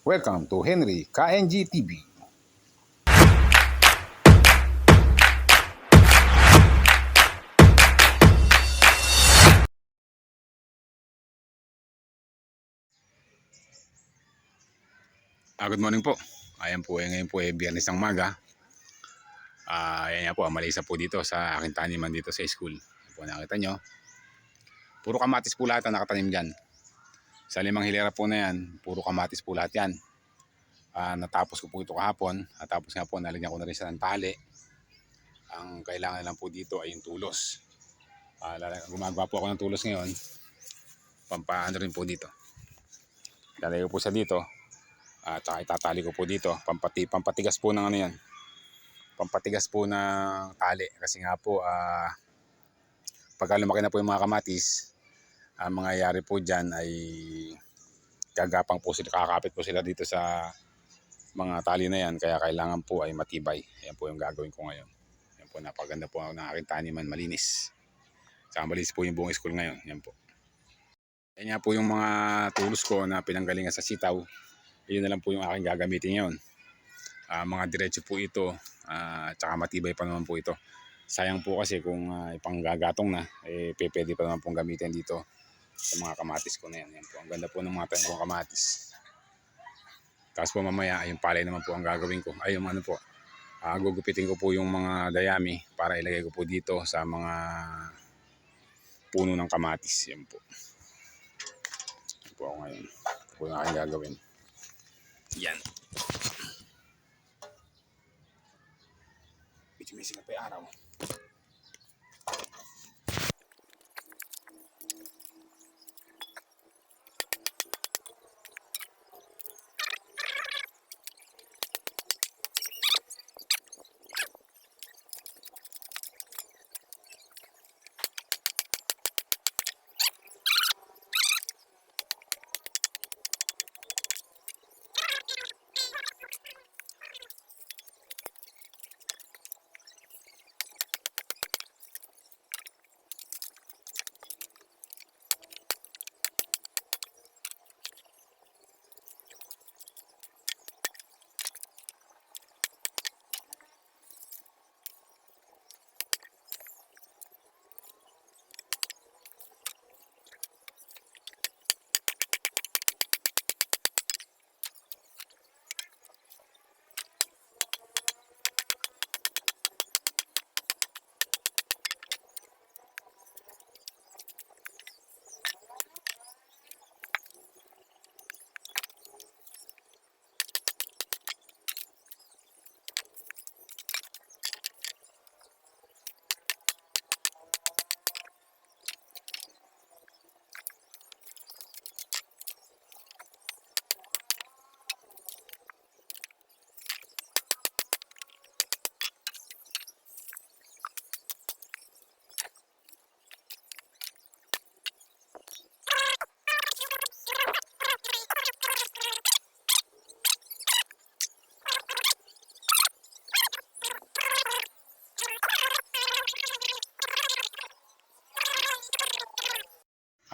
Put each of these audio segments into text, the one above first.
Welcome to Henry KNG TV. Good morning po. Ayan po, ngayon po Biyernes ng maga. Ayan nga po, malisa po dito sa aking taniman dito sa school. Ayan po, nakita nyo. Puro kamatis po lahat ang nakatanim dyan. Sa 5 hilera po na yan, puro kamatis po lahat yan. Natapos ko po ito kahapon. At tapos nga po, nalagyan ko na rin siya ng tali. Ang kailangan lang po dito ay yung tulos. Gumagawa po ako ng tulos ngayon. Pampaano rin po dito. Lalagay ko po siya dito. At saka itatali ko po dito. Pampatigas po ng ano yan. Pampatigas po ng tali. Kasi nga po, pagka lumaki na po yung mga kamatis, ang mangyayari po dyan ay gagapang po sila, kakapit po sila dito sa mga tali na yan. Kaya kailangan po ay matibay. Yan po yung gagawin ko ngayon. Yan po, napaganda po ng aking taniman, malinis. Saka malinis po yung buong school ngayon. Yan po. Yan nga po yung mga tools ko na pinanggalingan sa sitaw. Yun na lang po yung aking gagamitin ngayon. Mga diretso po ito. Tsaka matibay pa naman po ito. Sayang po kasi kung ipanggagatong na, pwede pa naman pong gamitin dito sa mga kamatis ko na yan. Yan po. Ang ganda po ng mga tayo kong kamatis. Tapos po mamaya, yung palay naman po ang gagawin ko. Ay, yung ano po, gugupitin ko po yung mga dayami para ilagay ko po dito sa mga puno ng kamatis. Yan po. Yan po ako ngayon. Ito po yung aking gagawin. Yan. Medyo pa yung araw.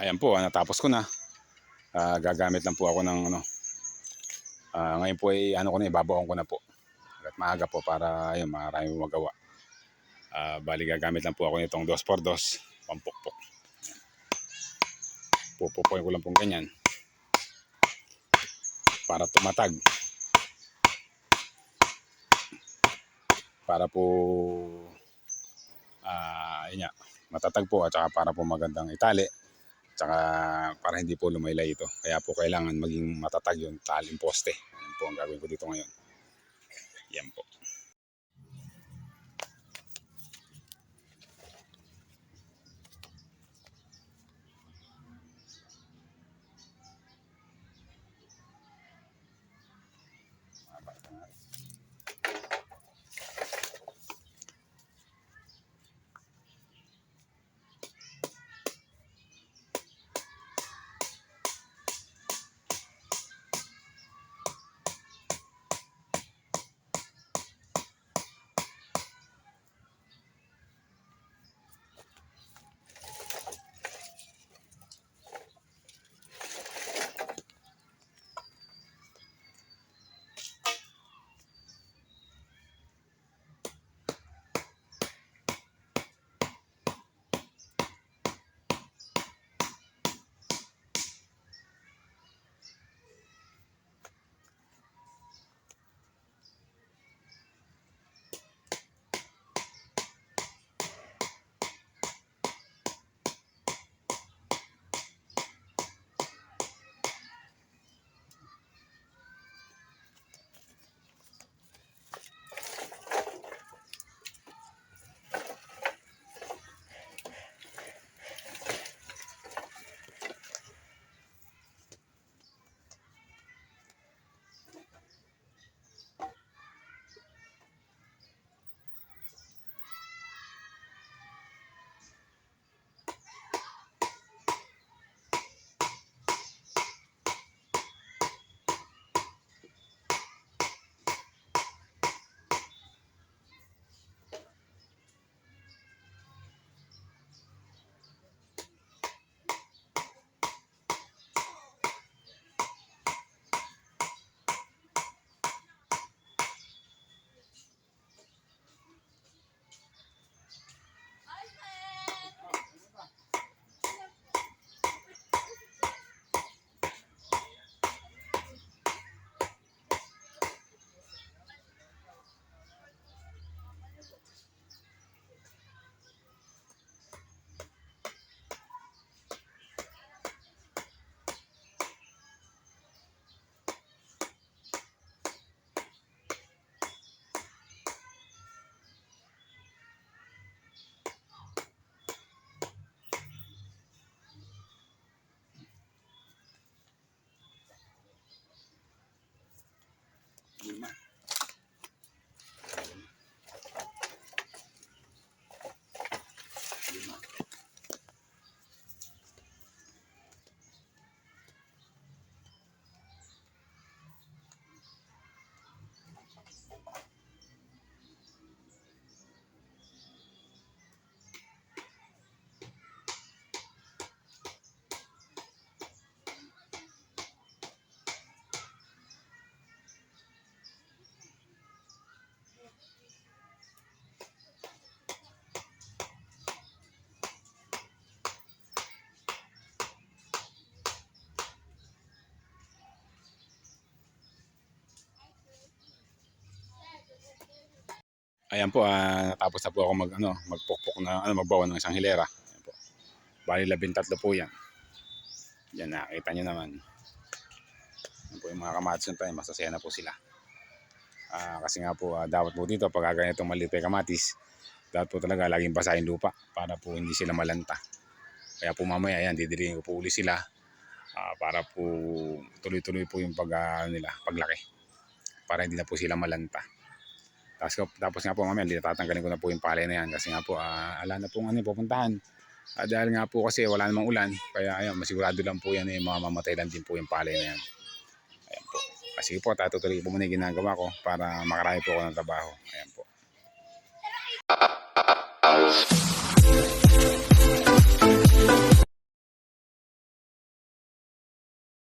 Ayan po, natapos ko na. Gagamit lang po ako ng ano. Ngayon po ay ano ko na, ibabaon ko na po. At maaga po para ayun, maraming magawa. Bali gagamit lang po ako nitong 2x2 pampukpok. Pupupuin ko lang pong ganyan para tumatag. Para po yun nga, matatag po at saka para po magandang itali. Tsaka para hindi po lumaylay ito. Kaya po kailangan maging matatag yung taling poste. Yan po ang gagawin ko dito ngayon. Yan po. Ayan po, natapos na po ako magpukpok na magbawa ng isang hilera. Ayan po. Bali 13 po 'yan. Yan, nakita nyo naman. Yan po yung mga kamatis ng tayo, masasaya na po sila. Kasi nga po, dapat po dito, pag ganitong maliit na kamatis, dapat po talaga laging basahin lupa para po hindi sila malanta. Kaya po mamaya, yan, didirihin ko po uli sila para po tuloy-tuloy po yung paglaki. Para hindi na po sila malanta. Tapos nga po mamaya, tatanggalin ko na po yung palay na yan kasi nga po, ala na pong pupuntahan. Dahil nga po kasi wala namang ulan, kaya ayun, masigurado lang po yan mamamatay lang din po yung palay na yan. Ayan po. Kasi po, tatutuloy po muna yung ginagawa ko para makarami po ako ng trabaho. Ayan po.